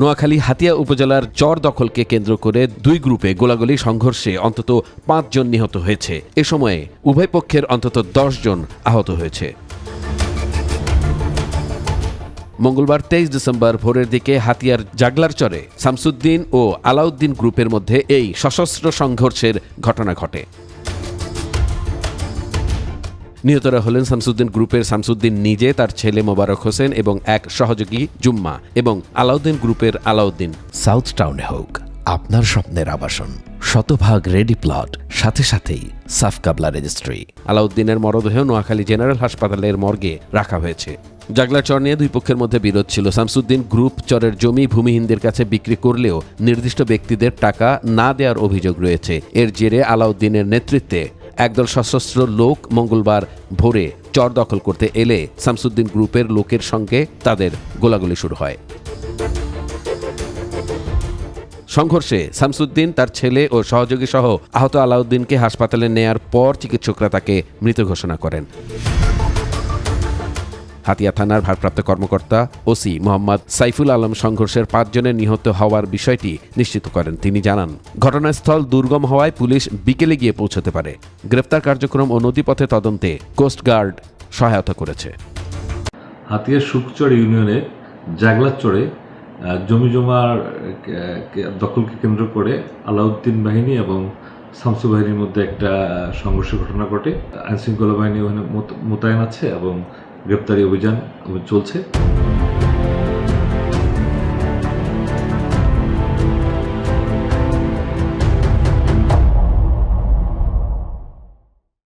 নোয়াখালী হাতিয়া উপজেলার চর দখলকে কেন্দ্র করে দুই গ্রুপে গোলাগুলি সংঘর্ষে অন্তত ৫ জন নিহত হয়েছে। এ সময়ে উভয় পক্ষের অন্তত ১০ জন আহত হয়েছে। মঙ্গলবার ২৩ ডিসেম্বর ভোরের দিকে হাতিয়ার জাগলার চরে শামসুদ্দিন ও আলাউদ্দিন গ্রুপের মধ্যে এই সশস্ত্র সংঘর্ষের ঘটনা ঘটে। নিহতরা হলেন শামসুদ্দিন গ্রুপের শামসুদ্দিন নিজে, তার ছেলে মোবারক হোসেন এবং এক সহযোগী জুম্মা এবং আলাউদ্দিন গ্রুপের আলাউদ্দিন। সাউথ টাউনে হোক আপনার স্বপ্নের আবাসন, শতভাগ রেডি প্লট, সাথে সাথেই সাফ কাবলা রেজিস্ট্রি। আলাউদ্দিনের মরদেহ নোয়াখালী জেনারেল হাসপাতালের মর্গে রাখা হয়েছে। জাগলার চর নিয়ে দুই পক্ষের মধ্যে বিরোধ ছিল। শামসুদ্দিন গ্রুপ চরের জমি ভূমিহীনদের কাছে বিক্রি করলেও নির্দিষ্ট ব্যক্তিদের টাকা না দেওয়ার অভিযোগ রয়েছে। এর জেরে আলাউদ্দিনের নেতৃত্বে একদল সশস্ত্র লোক মঙ্গলবার ভোরে চর দখল করতে এলে শামসুদ্দিন গ্রুপের লোকের সঙ্গে তাদের গোলাগুলি শুরু হয়। সংঘর্ষে শামসুদ্দিন, তার ছেলে ও সহযোগী সহ আহত আলাউদ্দিনকে হাসপাতালে নেয়ার পর চিকিৎসকরা তাকে মৃত ঘোষণা করেন। হাতিয়া থানার ভারপ্রাপ্ত কর্মকর্তা ওসি মোহাম্মদ সাইফুল আলম সংঘর্ষের ৫ জনের নিহত হওয়ার বিষয়টি নিশ্চিত করেন। তিনি জানান, ঘটনাস্থল দুর্গম হওয়ায় পুলিশ বিকেলে গিয়ে পৌঁছতে পারে। গ্রেফতার কার্যক্রম ও নদীপথে তদন্তে কোস্টগার্ড সহায়তা করেছে। হাতিয়ার শুকচর ইউনিয়নে জাগলার চরে জমিজমার দখলকে কেন্দ্র করে আলাউদ্দিন বাহিনী এবং শামসু বাহিনীর মধ্যে একটা সংঘর্ষের ঘটনা ঘটে। আইনশৃঙ্খলা বাহিনী ওখানে মোতায়েন আছে এবং গ্রেপ্তারি অভিযান চলছে।